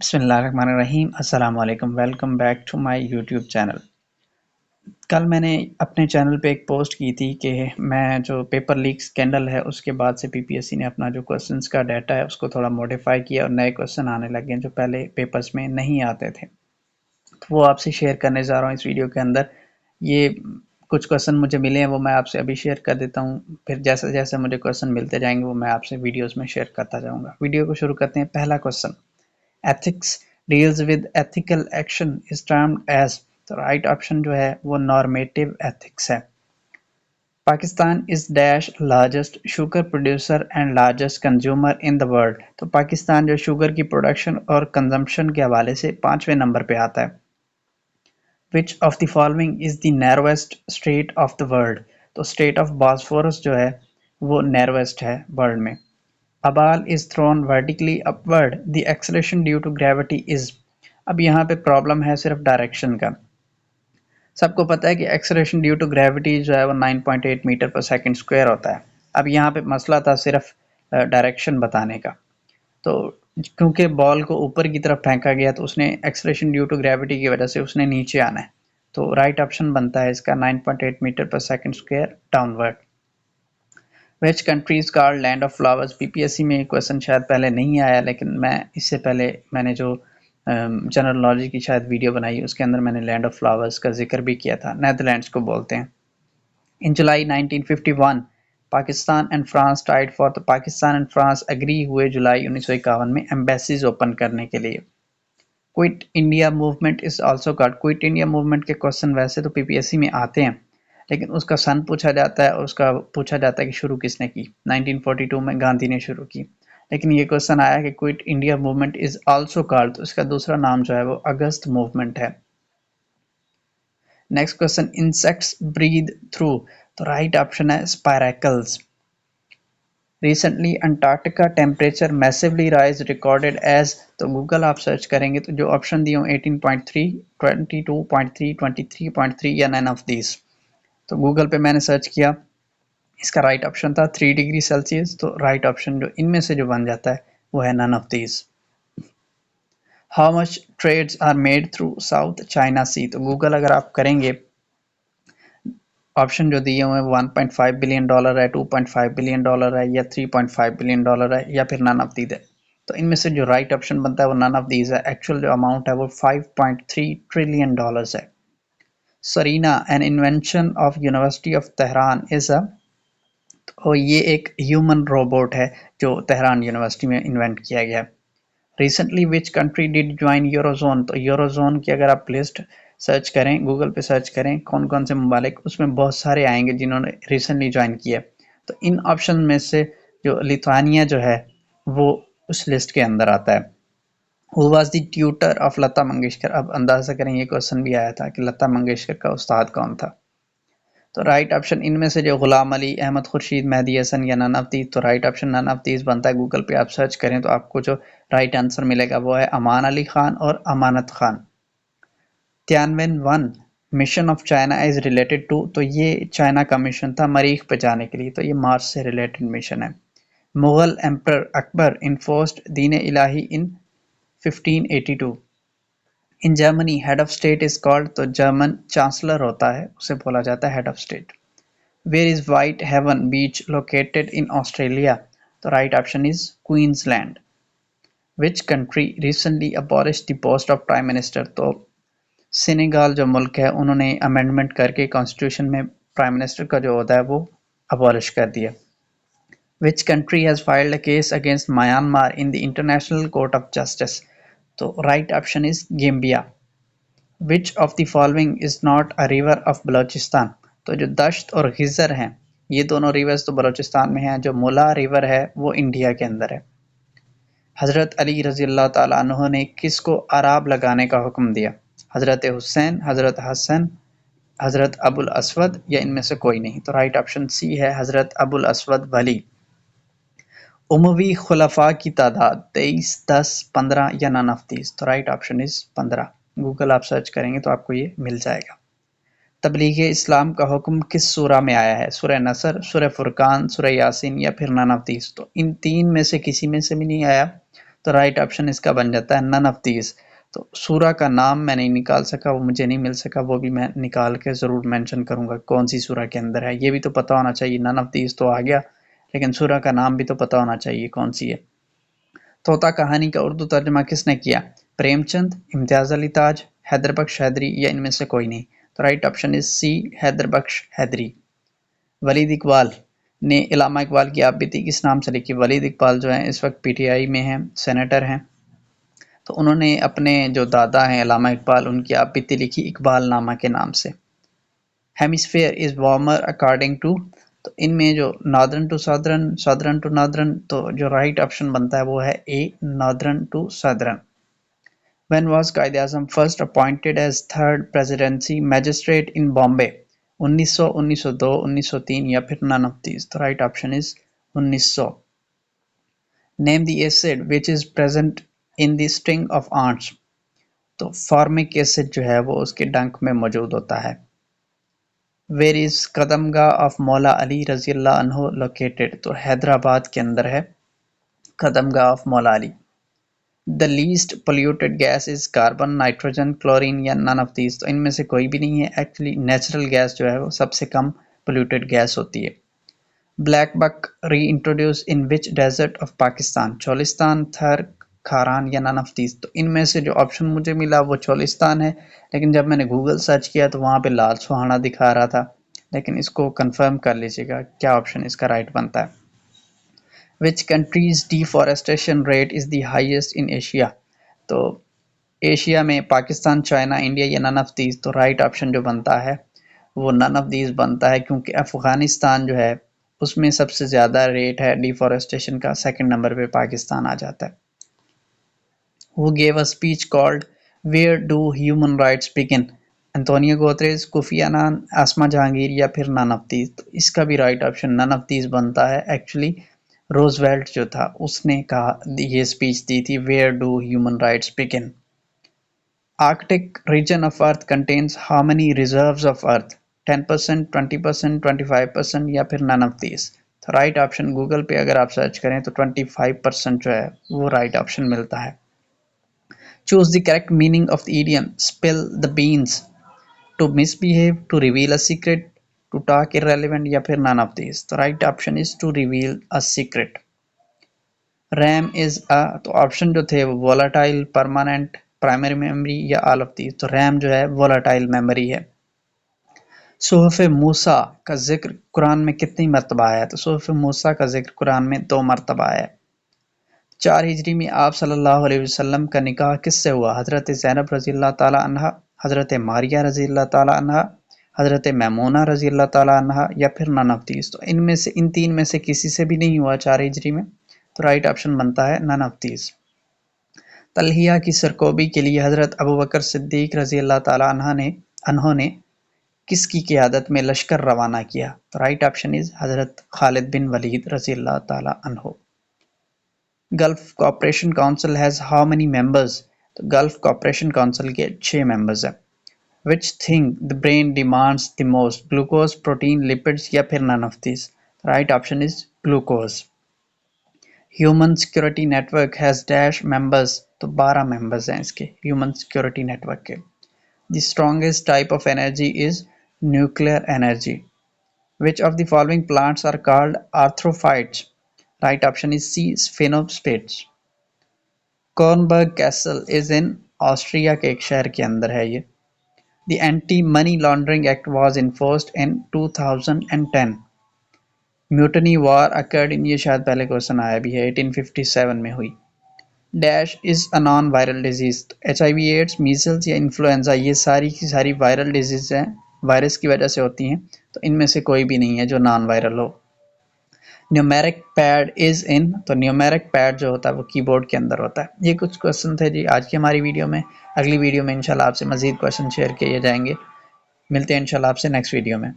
बिस्मिल्लाहिर्रहमानिर्रहीम अस्सलाम वालेकुम welcome back to my YouTube channel. कल मैंने अपने चैनल पे एक पोस्ट की थी कि मैं जो पेपर लीक स्कैंडल है उसके बाद से पीपीएससी ने अपना जो क्वेश्चंस का डाटा है उसको थोड़ा मॉडिफाई किया और नए क्वेश्चन आने लगे हैं जो पहले पेपर्स में नहीं आते थे। तो वो आपसे शेयर करने जा रहा हूँ इस वीडियो के अंदर। ये कुछ क्वेश्चन मुझे मिले हैं वो मैं आपसे अभी शेयर कर देता हूँ, फिर जैसे जैसे मुझे क्वेश्चन मिलते जाएंगे वो मैं आपसे वीडियोज़ में शेयर करता जाऊँगा। वीडियो को शुरू करते हैं। पहला question, ethics deals with ethical action is termed as, तो राइट ऑप्शन जो है वो नॉर्मेटिव एथिक्स है। Pakistan is dash largest sugar producer and largest consumer in the world, तो पाकिस्तान जो शुगर की प्रोडक्शन और कंजम्पशन के हवाले से 5वें नंबर पे आता है। Which of the following is the narrowest straight of the world, तो स्ट्रेट ऑफ बॉस्फोरस जो है वो नैरोएस्ट है वर्ल्ड में। A ball is thrown vertically upward, the acceleration due to gravity is, अब यहाँ पे प्रॉब्लम है सिर्फ डायरेक्शन का। सबको पता है कि एक्सेलरेशन ड्यू टू ग्रेविटी जो है वो 9.8 मीटर पर सेकंड स्क्वायर होता है। अब यहाँ पे मसला था सिर्फ डायरेक्शन बताने का। तो क्योंकि बॉल को ऊपर की तरफ फेंका गया तो उसने एक्सेलरेशन ड्यू टू ग्रेविटी की वजह से उसने नीचे आना है। तो राइट ऑप्शन बनता है इसका 9.8 मीटर पर second square downward. Which countries called land of flowers, PPSC में क्वेश्चन शायद पहले नहीं आया लेकिन मैं इससे पहले मैंने जो जनरल नॉलेज की शायद वीडियो बनाई उसके अंदर मैंने लैंड ऑफ फ्लावर्स का जिक्र भी किया था। नेदरलैंड्स को बोलते हैं। In July 1951 Pakistan and France tied for, तो पाकिस्तान एंड फ्रांस एग्री हुए जुलाई 1951 में एम्बेसीज ओपन करने के लिए। Quit India movement is also called, quit India movement के क्वेश्चन वैसे तो पीपीएससी में आते हैं लेकिन उसका सन पूछा जाता है और उसका पूछा जाता है कि शुरू किसने की। 1942 में गांधी ने शुरू की, लेकिन ये क्वेश्चन आया कि quit India movement is also called, तो इसका दूसरा नाम जो है वो अगस्त मूवमेंट है। Next question, insects breathe through, तो राइट ऑप्शन है spiracles. Recently Antarctica temperature massively rise recorded as, तो गूगल आप सर्च करेंगे तो जो ऑप्शन दिए हों 18.3, 22.3, 23.3 या नन ऑफ दीज। तो गूगल पे मैंने सर्च किया, इसका राइट ऑप्शन था 3 डिग्री सेल्सियस। तो राइट ऑप्शन जो इनमें से जो बन जाता है वो है none of these. How much trades are made through South China Sea, तो गूगल अगर आप करेंगे ऑप्शन जो दिए हुए हैं $1.5 बिलियन है, $2.5 बिलियन है या $3.5 बिलियन है या फिर नन ऑफ दीज है। तो इनमें से जो राइट ऑप्शन बनता है वो नन ऑफ दीज है। एक्चुअल जो अमाउंट है वो $5.3 ट्रिलियन है। Surena an invention of university of Tehran is a, और ये एक ह्यूमन रोबोट है जो तेहरान यूनिवर्सिटी में इन्वेंट किया गया। Recently which country did join eurozone, तो यूरोजोन की अगर आप लिस्ट सर्च करें गूगल पे सर्च करें कौन कौन से ममालिक, उसमें बहुत सारे आएंगे जिन्होंने रिसेंटली ज्वाइन किया। तो इन ऑप्शन में से जो लिथुआनिया जो है वो उस लिस्ट के अंदर आता है। Who was the tutor of Lata Mangeshkar, अब अंदाजा करें ये क्वेश्चन भी आया था कि लता मंगेशकर का उस्ताद कौन था। तो राइट ऑप्शन इनमें से जो गुलाम अली, अहमद खुर्शीद, मेहदी हसन या नन ऑफ दीज, तो right option none of these बनता है। गूगल पे आप सर्च करें तो आपको जो राइट आंसर मिलेगा वो है अमान अली खान और Amanat Khan. Tianwen one mission of China is related to, तो ये चाइना का मिशन था मरीख पे जाने के लिए, तो ये मार्स से रिलेटेड मिशन है। Mughal emperor Akbar enforced Deen Ilahi in 1582। In Germany head of state is called, तो जर्मन चांसलर होता है उसे बोला जाता है head of state. Where is Whitehaven Beach located in Australia? The right option is Queensland. Which country recently abolished the post of Prime Minister? तो Senegal जो मुल्क है उन्होंने अमेंडमेंट करके कॉन्स्टिट्यूशन में प्राइम मिनिस्टर का जो होता है वो अबॉलिश कर दिया। Which country has filed a case against Myanmar in the International Court of Justice? तो right option is Gambia. Which of the following is not a river of Balochistan, तो जो दश्त और खिजर हैं ये दोनों रिवर्स तो बलोचिस्तान में हैं, जो मुला रिवर है वो इंडिया के अंदर है। हजरत अली रजी अल्लाह ताला अन्हु ने किसको अराब लगाने का हुक्म दिया? हजरत हुसैन, हजरत हसन, हजरत अबुल असवद या इनमें से कोई नहीं। तो राइट ऑप्शन सी है हजरत अबुल असवद वली। उमवी खुलफा की तादाद 23, 10, 15 या नन ऑफ दीज, तो राइट ऑप्शन इज 15। गूगल आप सर्च करेंगे तो आपको ये मिल जाएगा। तबलीग इस्लाम का हुक्म किस सूरा में आया है? सूरह नसर, सूरह फुरकान, सूरह यासीन या फिर नन ऑफ दीज, तो इन तीन में से किसी में से भी नहीं आया। तो राइट ऑप्शन इसका बन जाता है नन ऑफ दीज। तो सूरा का नाम मैं नहीं निकाल सका, वो मुझे नहीं मिल सका, वो भी मैं निकाल के ज़रूर मेंशन करूंगा कौन सी सूरा के अंदर है। ये भी तो पता होना चाहिए, नन ऑफ दीज तो आ गया, लेकिन सूरा का नाम भी तो पता होना चाहिए कौन सी है। तोता कहानी का उर्दू तर्जमा किसने किया? प्रेमचंद, इम्तियाज अली ताज, हैदर बख्श हैदरी या इनमें से कोई नहीं। तो right option is C, Haider Bakhsh Haidari. Waleed Iqbal ने इलामा इकबाल की आपबीती किस नाम से लिखी? वलीद इकबाल जो है इस वक्त पीटीआई में हैं, सेनेटर हैं। तो उन्होंने अपने जो दादा हैं इलामा इकबाल, उनकी आपबीती लिखी इकबाल नामा के नाम से। Hemisphere is warmer according to, तो इनमें जो northern to southern, southern to northern, तो जो राइट ऑप्शन बनता है वो है A, northern to southern. When was Quaid-e-Azam first appointed as third presidency magistrate in Bombay? 1900, 1902, 1903 या फिर none of these? The right option is 1900. Name the acid which is present in the sting of ants. तो formic acid जो है वो उसके डंक में मौजूद होता है। Where is कदमगाह of मौला अली रज़ियल्लाहु अन्हु located? तो हैदराबाद के अंदर है कदमगाह of मौला Ali. The least polluted gas is carbon, nitrogen, chlorine या none of these? तो इनमें से कोई भी नहीं है। एक्चुअली नेचुरल गैस जो है वो सबसे कम पोल्यूटेड गैस होती है। Blackbuck reintroduce in which desert of Pakistan? Cholistan, Thar, Kharan या none of these? तो इनमें से जो ऑप्शन मुझे मिला वो चोलिस्तान है, लेकिन जब मैंने गूगल सर्च किया तो वहाँ पे लाल सुहाना दिखा रहा था, लेकिन इसको कंफर्म कर लीजिएगा क्या ऑप्शन इसका राइट बनता है। Which country's deforestation rate is the highest in Asia? तो एशिया में पाकिस्तान, चाइना, इंडिया या नन ऑफ दीज? तो राइट ऑप्शन जो बनता है वो नन ऑफ दीज बनता है, क्योंकि अफगानिस्तान जो है उसमें सबसे ज़्यादा रेट है डिफॉरेस्टेशन का, सेकंड नंबर पे पाकिस्तान आ जाता है। Who gave a speech called Where Do Human Rights Begin? Antonio Guterres, Kofi Annan, Asma Jahangir या फिर नन ऑफ दीज? तो इसका भी right option none of these बनता है। एक्चुअली रोजवेल्ट जो था उसने कहा, ये स्पीच दी थी, where do human rights begin. Arctic region of earth contains how many reserves of earth? 10%, 20%, 25% या फिर नन ऑफ दीज? तो राइट ऑप्शन गूगल पे अगर आप सर्च करें तो 25% जो है वो राइट ऑप्शन मिलता है। Choose the correct meaning of the idiom spill the beans. To misbehave, to reveal a secret, to talk irrelevant या फिर नन ऑफ दीज? तो right option is to reveal a secret. RAM is a, तो option जो थे वो volatile, permanent, primary memory या all of these? तो RAM जो है वोलाटाइल मेमोरी है। सुहफ़े मूसा का जिक्र कुरान में कितनी मरतबा आया? तो सुहफ़े मूसा का जिक्र कुरान में 2 मरतबा आया। 4 हिजरी में आप सल्लल्लाहु अलैहि वसल्लम का निकाह किससे हुआ? हज़रत ज़ैनब रज़ियल्लाहु ताला अन्हा, हज़रत मारिया रज़ियल्लाहु ताला अन्हा, हज़रत मैमूना रज़ियल्लाहु ताला अन्हा या फिर नन ऑफ दीज? तो इनमें से, इन तीन में से किसी से भी नहीं हुआ 4 हिजरी में, तो राइट ऑप्शन बनता है नन ऑफ दीज। तल्हिया की सरकोबी के लिए हज़रत अबू बकर सिद्दीक रज़ियल्लाहु ताला अन्हो ने किसकी क़ियादत में लश्कर रवाना किया? तो राइट ऑप्शन इज हज़रत खालिद बिन वलीद रज़ियल्लाहु ताला अन्हो। Gulf Cooperation Council has how many members? तो गल्फ कॉपरेशन काउंसिल के 6 मेंबर्स हैं। Which thing the brain demands the most? Glucose, protein, lipids या फिर none of this? Right option is glucose. Human security network has dash members? तो 12 members हैं इसके human security network के। The strongest type of energy is nuclear energy. Which of the following plants are called arthrophytes? Right option is C, Sphaenospathes. Kronberg Castle is in Austria के एक शहर के अंदर है ये। The Anti-Money Laundering Act was enforced in 2010. Mutiny War occurred in, ये शायद पहले क्वेश्चन आया भी है, 1857 में हुई। Dash is a non viral disease? HIV, AIDS, measles या इन्फ्लुएंजा? ये सारी की सारी वायरल डिजीज हैं, वायरस की वजह से होती हैं, तो इनमें से कोई भी नहीं है जो नॉन वायरल हो। Numeric pad is in? तो न्यूमेरिक पैड जो होता है वो कीबोर्ड के अंदर होता है। ये कुछ क्वेश्चन थे जी आज की हमारी वीडियो में। अगली वीडियो में इंशाल्लाह आपसे मजीद क्वेश्चन शेयर किए जाएंगे। मिलते हैं इंशाल्लाह आपसे नेक्स्ट वीडियो में।